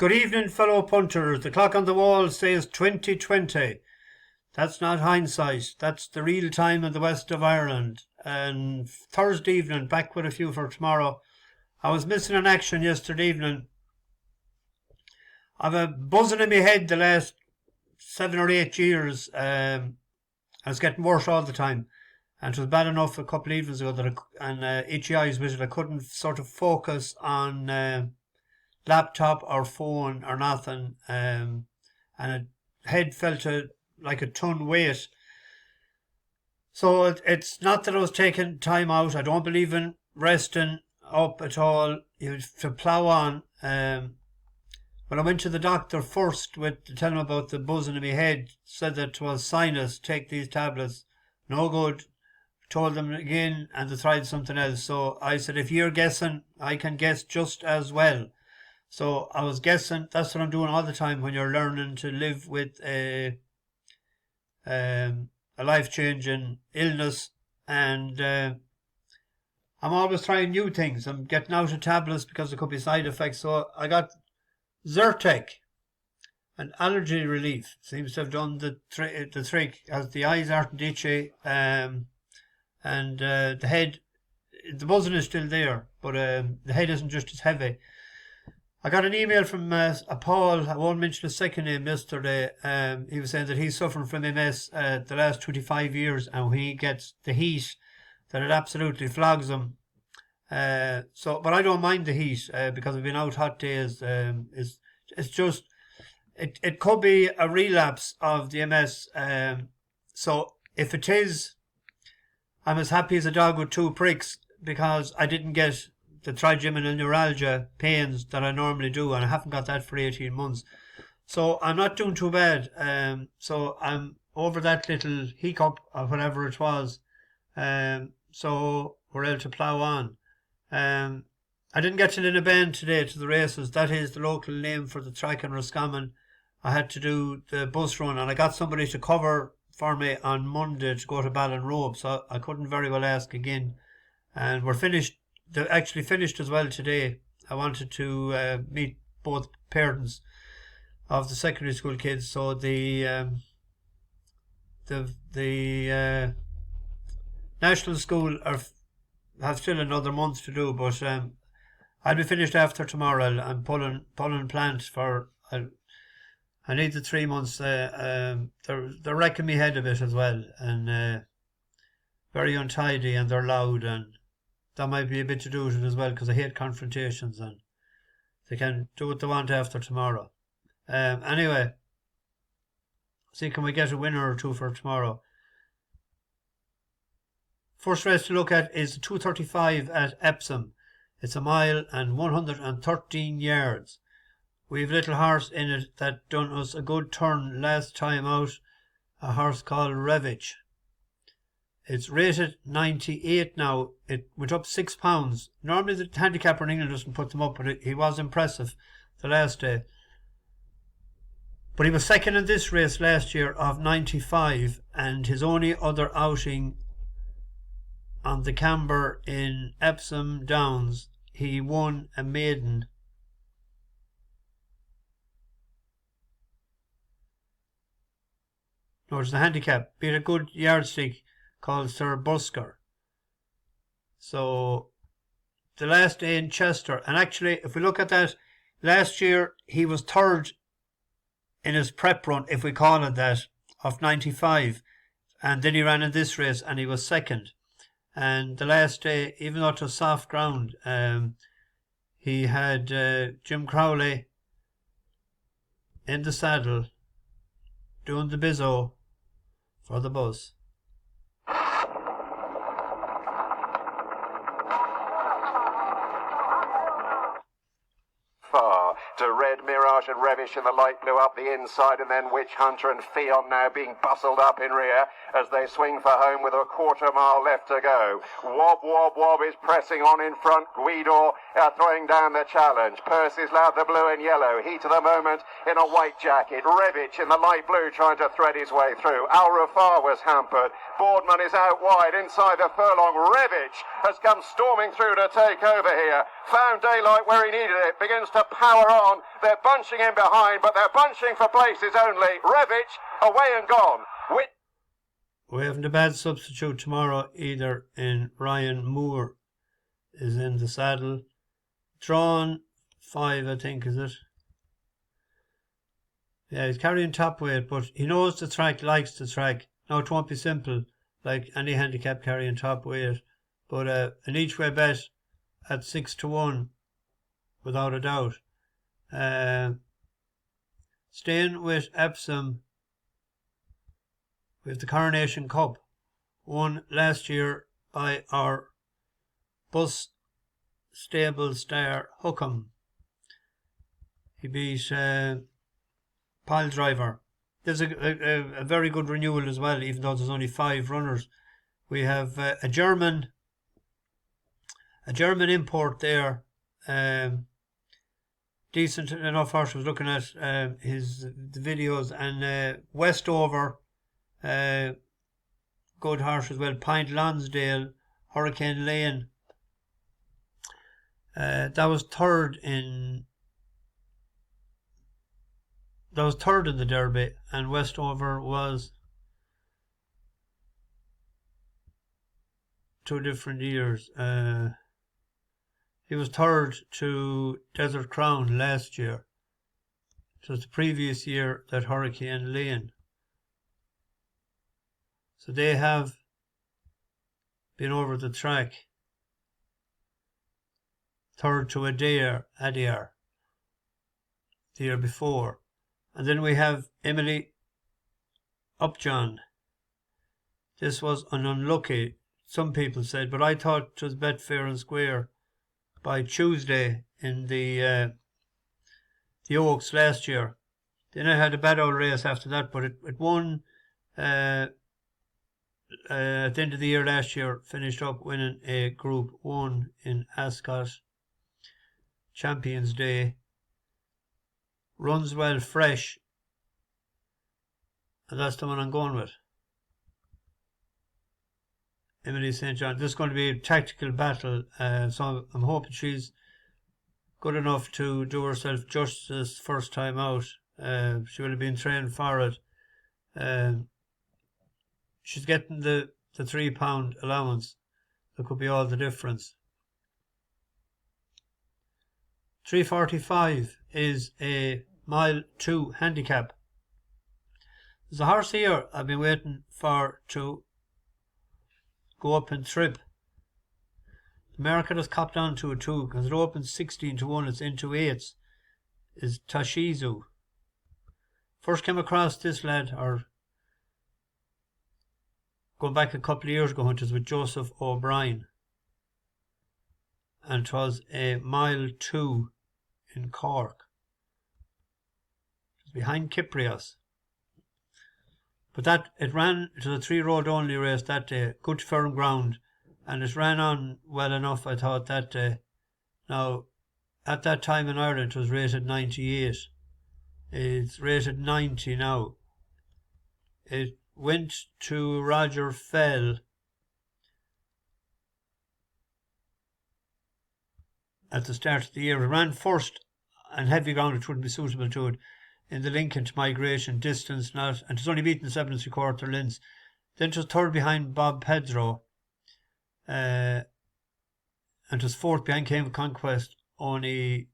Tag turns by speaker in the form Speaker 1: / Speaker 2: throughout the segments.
Speaker 1: Good evening, fellow punters. The clock on the wall says 2020. That's not hindsight. That's the real time in the west of Ireland. And Thursday evening, back with a few for tomorrow. I was missing an action yesterday evening. I've a buzzing in my head the last 7 or 8 years. It's getting worse all the time. And it was bad enough a couple of evenings ago that itchy eyes with it. I couldn't sort of focus on laptop or phone or nothing. And a head felt like a ton weight. So it's not that I was taking time out. I don't believe in resting up at all. You have to plough on. When I went to the doctor first to tell him about the buzzing in my head, said that it was sinus, take these tablets. No good. Told them again and they tried something else. So I said, if you're guessing, I can guess just as well. So I was guessing. That's what I'm doing all the time when you're learning to live with a life-changing illness. And I'm always trying new things. I'm getting out of tablets because there could be side effects. So I got Zyrtec, an allergy relief. Seems to have done the trick, as the eyes aren't itchy. And the head, the buzzing is still there, but the head isn't just as heavy. I got an email from a Paul, I won't mention his second name, yesterday. He was saying that he's suffering from MS the last 25 years, and when he gets the heat, that it absolutely flogs him. But I don't mind the heat because I've been out hot days. It's just, it could be a relapse of the MS. So if it is, I'm as happy as a dog with 2 pricks because I didn't get the trigeminal neuralgia pains that I normally do, and I haven't got that for 18 months. So I'm not doing too bad. So I'm over that little hiccup or whatever it was. So we're able to plough on. I didn't get to Linnabane today to the races. That is the local name for the track in Roscommon. I had to do the bus run, and I got somebody to cover for me on Monday to go to Ballinrobe, so I couldn't very well ask again. And we're finished. They actually finished as well today. I wanted to meet both parents of the secondary school kids, so the national school have still another month to do, but I'll be finished after tomorrow. I'm pulling plant for. I need the 3 months. They're wrecking me head a bit as well, and very untidy, and they're loud, and that might be a bit to do with it as well, because I hate confrontations, and they can do what they want after tomorrow. Anyway, see, can we get a winner or two for tomorrow? First race to look at is the 2:35 at Epsom. It's 1 mile and 113 yards. We've a little horse in it that done us a good turn last time out, a horse called Revich. It's rated 98 now. It went up £6. Normally the handicapper in England doesn't put them up, but he was impressive the last day. But he was second in this race last year of 95, and his only other outing on the Camber in Epsom Downs, he won a maiden. No, it's the handicap. Beat a good yardstick called Sir Busker. So the last day in Chester, and actually if we look at that, last year he was third in his prep run, if we call it that, of 95, and then he ran in this race and he was second. And the last day, even though it was soft ground, he had Jim Crowley in the saddle doing the bizzo for the buzz.
Speaker 2: Far to Red, Mirage and Revich in the light blue up the inside, and then Witch Hunter and Fion now being bustled up in rear as they swing for home with a quarter-mile left to go. Wob, Wob, Wob is pressing on in front. Guido throwing down the challenge. Percy's Loud, the blue and yellow. He to the moment in a white jacket. Revich in the light blue trying to thread his way through. Al Rafar was hampered. Boardman is out wide inside the furlong. Revich has come storming through to take over here. Found daylight where he needed it. Begins to power on. They're bunching in behind, but they're bunching for places only. Revich away and gone.
Speaker 1: We haven't a bad substitute tomorrow either. In Ryan Moore is in the saddle. Drawn 5, I think, is it? Yeah, he's carrying top weight, but he knows the track, likes the track. Now, it won't be simple like any handicap carrying top weight, but an each way bet at 6-1, without a doubt. Staying with Epsom, we have the Coronation Cup, won last year by our bus stable star Hookham. He beat Pile Driver. There's a very good renewal as well, even though there's only 5 runners. We have a German import there. Decent enough horse. I was looking at the videos, and Westover, good horse as well. Pint Lonsdale, Hurricane Lane. That was third in the Derby, and Westover was 2 different years. He was third to Desert Crown last year. It was the previous year that Hurricane Lane. So they have been over the track. Third to Adair the year before. And then we have Emily Upjohn. This was an unlucky, some people said, but I thought it was bet fair and square by Tuesday in the Oaks last year. Then I had a bad old race after that, but it won at the end of the year last year, finished up winning a Group 1 in Ascot Champions Day. Runs well fresh, and that's the one I'm going with. Emily St. John. This is going to be a tactical battle, so I'm hoping she's good enough to do herself justice first time out. She will have been trained for it. She's getting the £3 allowance. That could be all the difference. 3:45 is a mile 2 handicap. There's a horse here I've been waiting for to go up and trip. The market has copped on to it too, because it opens 16-1, it's into 8s. Is Toshizou. First came across this lad, or going back a couple of years ago, when it was with Joseph O'Brien. And it was a mile 2 in Cork. It was behind Kyprios. But it ran to the 3-road only race that day, good firm ground, and it ran on well enough, I thought, that day. Now, at that time in Ireland, it was rated 98. It's rated 90 now. It went to Roger Fell at the start of the year. It ran first on heavy ground, which wouldn't be suitable to it, in the Lincoln to Migration distance, and it was only beaten 7 3/4 lengths. Then it was third behind Bob Pedro, and it was fourth behind Came Conquest, only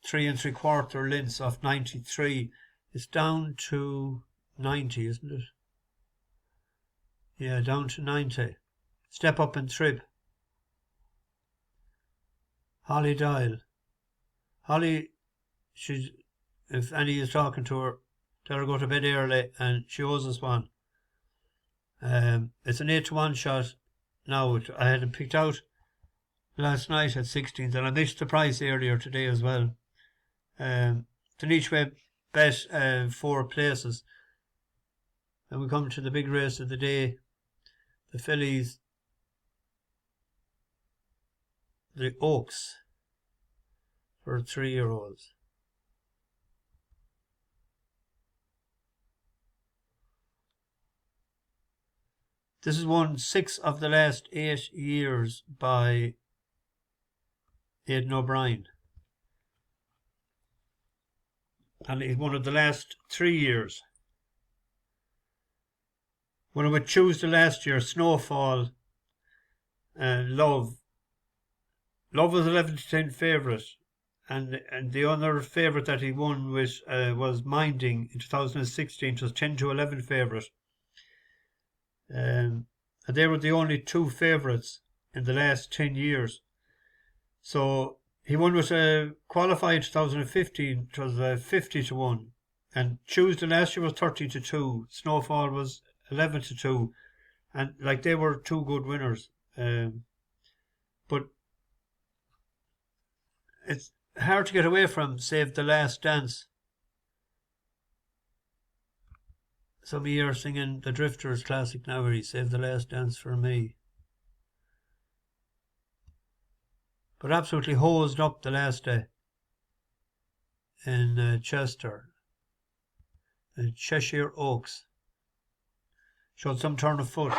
Speaker 1: 3 3/4 lengths off 93. It's down to 90, isn't it? Yeah, down to 90. Step Up and Trip. Holly Dial. Holly, if Annie is talking to her, tell her go to bed early, and she owes us one. It's an 8-1 shot now. I had it picked out last night at 16th, and I missed the price earlier today as well. It's an each way bet, 4 places. And we come to the big race of the day, the fillies, the Oaks, for 3-year-olds. This has won 6 of the last 8 years by Aidan O'Brien. and he won it the last 3 years. When I went Tuesday last year, Snowfall and Love. Love was 11 to 10 favourite, and the other favourite that he won with was Minding in 2016. It was 10 to 11 favourite. And they were the only two favourites in the last 10 years. So he won with qualified 2015. It was 50 to 1. And Tuesday last year was 30 to 2. Snowfall was 11 to 2. And like they were two good winners. But it's hard to get away from Savethelastdance. Some of you are singing the Drifters classic now, where he Savethelastdance for me. But absolutely hosed up the last day in Chester. The Cheshire Oaks. Showed some turn of foot.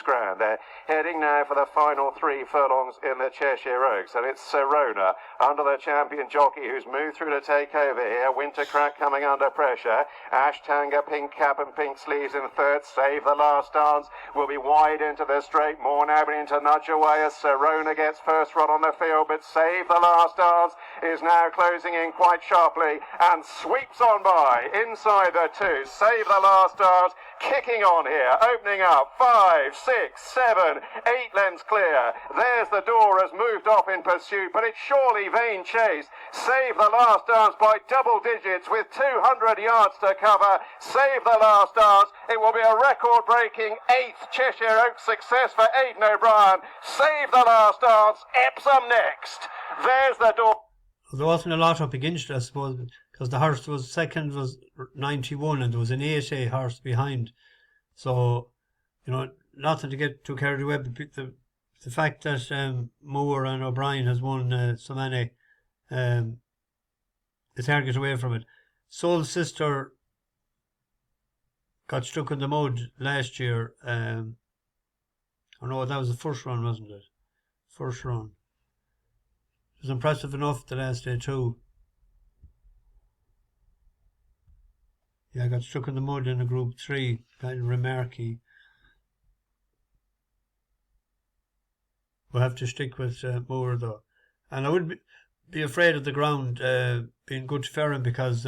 Speaker 2: Grand. They're heading now for the final 3 furlongs in the Cheshire Oaks, and it's Serona under the champion jockey who's moved through to take over here. Wintercrack coming under pressure. Ashtanga, pink cap and pink sleeves in third. Savethelastdance will be wide into the straight. More now beginning to nudge away as Serona gets first run on the field, but Savethelastdance is now closing in quite sharply and sweeps on by inside the 2. Savethelastdance kicking on here, opening up 5, 6, 7, 8 lengths clear. There's the door has moved off in pursuit, but it's surely vain chase. Savethelastdance by double digits with 200 yards to cover. Savethelastdance. It will be a record-breaking 8th Cheshire Oaks success for Aidan O'Brien. Savethelastdance. Epsom next. There's the door.
Speaker 1: There wasn't a lot up against it, I suppose, because the horse was second was 91 and there was an 8A horse behind. So, you know, nothing to get too carried away, but the fact that Moore and O'Brien has won so many, it's hard to get away from it. Soul Sister got stuck in the mud last year. Oh no, that was the first run, wasn't it? First run. It was impressive enough the last day too. Yeah, I got stuck in the mud in a group 3, kind of remarky. We'll have to stick with Moore though. And I wouldn't be afraid of the ground being good to Ferrum, because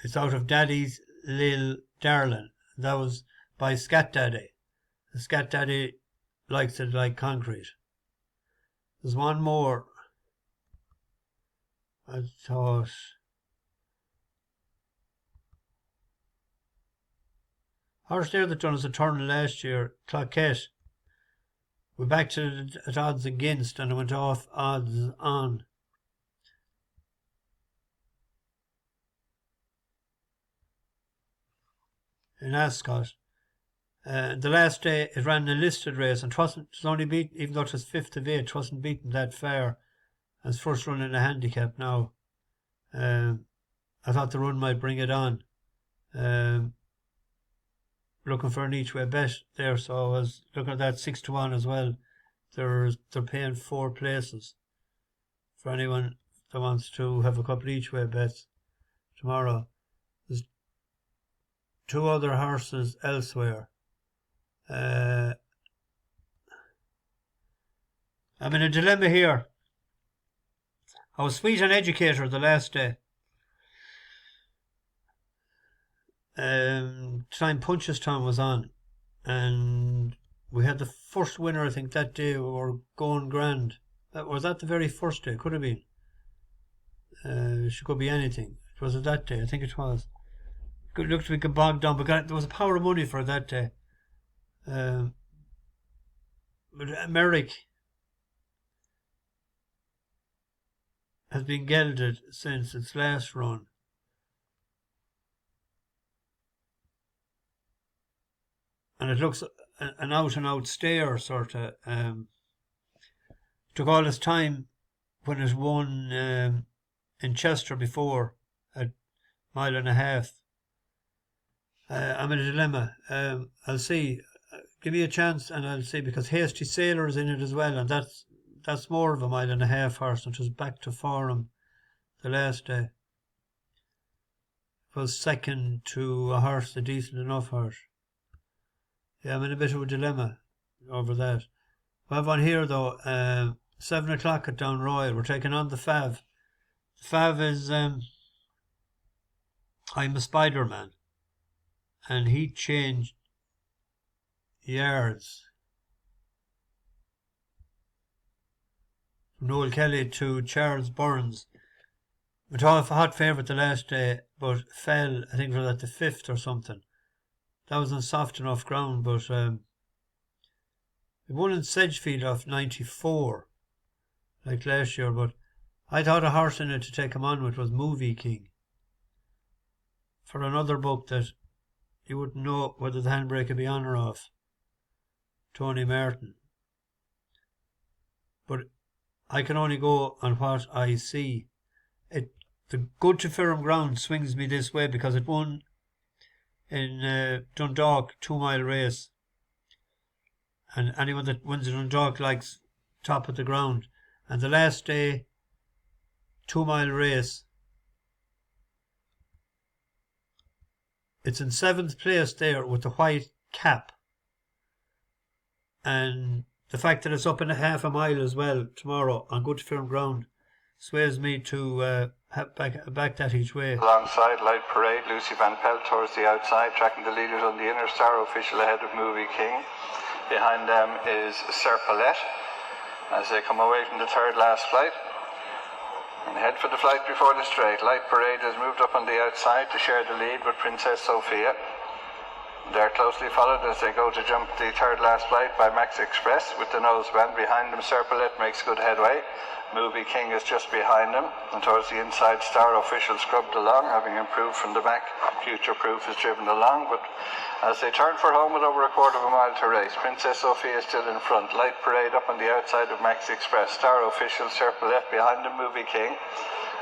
Speaker 1: it's out of Daddy's Lil Darlin. That was by Scat Daddy. The Scat Daddy likes it like concrete. There's one more. I thought. Horse there that done us a turn last year, Clochette. We're back to at odds against, and it went off odds on. In Ascot. The last day it ran a listed race, and it was only beat, even though it was 5th of 8, it wasn't beaten that far as first run in a handicap now. I thought the run might bring it on. Looking for an each way bet there, so I was looking at that 6 to 1 as well. They're paying 4 places for anyone that wants to have a couple each way bets tomorrow. There's 2 other horses elsewhere. I'm in a dilemma here. I was Sweet and Educator the last day. Time Punchestown was on, and we had the first winner, I think, that day. We were going grand. Was that the very first day? Could have been. It could be anything. It was that day, I think it was. It looked to be bogged down, but there was a power of money for that day. But Merrick has been gelded since its last run. And it looks an out-and-out stayer, sort of. Took all its time when it won in Chester before, a mile and a half. I'm in a dilemma. I'll see. give me a chance and I'll see, because Hasty Sailor is in it as well, and that's more of a 1.5 mile horse, and it was back to form the last day. It was second to a horse, a decent enough horse. Yeah, I'm in a bit of a dilemma over that. We have one here though, 7 o'clock at Down Royal. We're taking on the Fav. The Fav is I'm a Spider-Man, and he changed yards from Noel Kelly to Charles Burns. Went off a hot favourite the last day, but fell, I think, for the 5th or something. That was on soft enough ground, but it won in Sedgefield off 94, like last year, but I thought a horse in it to take him on with was Movie King. For another book that you wouldn't know whether the handbrake would be on or off. Tony Martin. But I can only go on what I see. The Good to Firm ground swings me this way because it won in Dundalk 2 mile race, and anyone that wins in Dundalk likes top of the ground. And the last day 2 mile race, it's in 7th place there with the white cap, and the fact that it's up in a 1/2 mile as well tomorrow on Good to Firm ground sways me to back that each way.
Speaker 3: Alongside Light Parade, Lucy Van Pelt towards the outside, tracking the leaders on the inner. Star Official ahead of Movie King. Behind them is Serpolette as they come away from the third last flight and head for the flight before the straight. Light Parade has moved up on the outside to share the lead with Princess Sophia. They're closely followed as they go to jump the third last flight by Max Express with the noseband. Behind them, Serpolette makes good headway. Movie King is just behind them, and towards the inside, Star Official scrubbed along, having improved from the back. Future Proof is driven along, but as they turn for home with over a 1/4 mile to race, Princess Sophia is still in front. Light Parade up on the outside of Max Express. Star Official, Serpolette behind them, Movie King.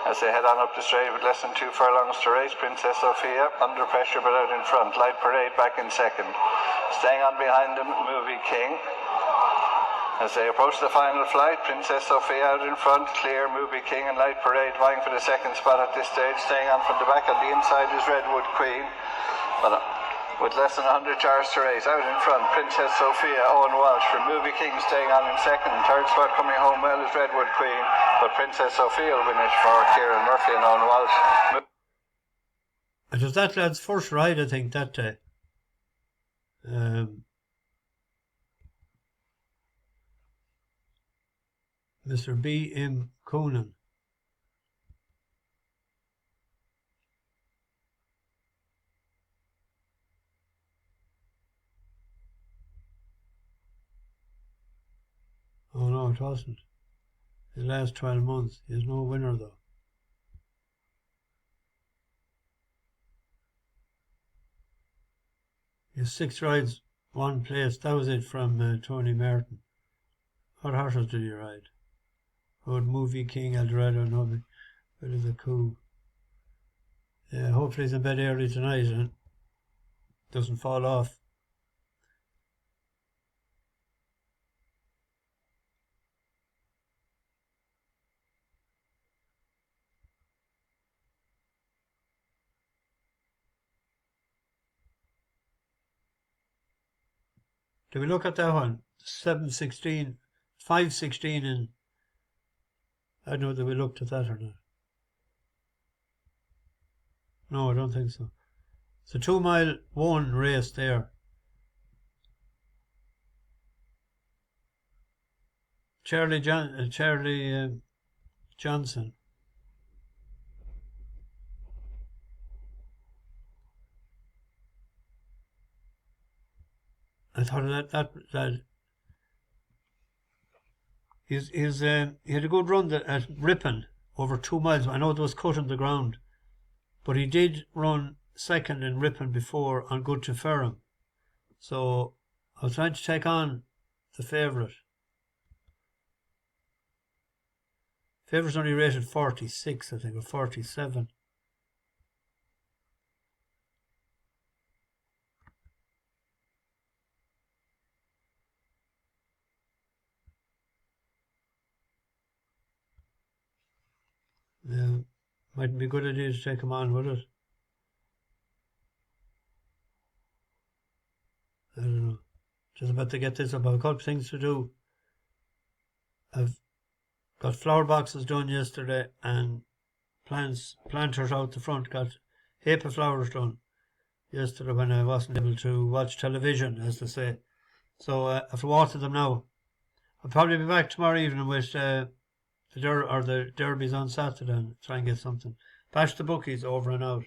Speaker 3: As they head on up the straight with less than 2 furlongs to race, Princess Sophia under pressure but out in front. Light Parade back in second. Staying on behind them, Movie King. As they approach the final flight, Princess Sophia out in front, clear Movie King and Light Parade vying for the second spot at this stage. Staying on from the back on the inside is Redwood Queen. But with less than 100 yards to race, out in front, Princess Sophia, Owen Walsh from Movie King staying on in second. Third spot coming home well is Redwood Queen, but Princess Sophia will win it for Kieran Murphy and Owen Walsh.
Speaker 1: It was that lad's first ride, I think, that day. Mr. B.M. Coonan. Oh no, it wasn't. The last 12 months. He has no winner though. He has 6 rides, 1 place. That was it from Tony Martin. What horses did he ride? Road Movie King, Eldorado, no, bit of the coup. Yeah, hopefully he's in bed early tonight and doesn't fall off. Did we look at that one? 7:16, 5:16 in. I don't know whether we looked at that or not. No, I don't think so. It's a 2 mile 1 race there. Charlie Johnson. I thought that he had a good run at Ripon over 2 miles. I know it was cut on the ground, but he did run second in Ripon before on Good to Ferrum. So I was trying to take on the favourite. Favourite's only rated 46, I think, or 47. Mightn't be a good idea to take him on, would it? I don't know. Just about to get this up. I've a couple of things to do. I've got flower boxes done yesterday and planters out the front. Got a heap of flowers done yesterday when I wasn't able to watch television, as they say. So I have to water them now. I'll probably be back tomorrow evening with the derbies on Saturday and try and get something. Bash the bookies over and out.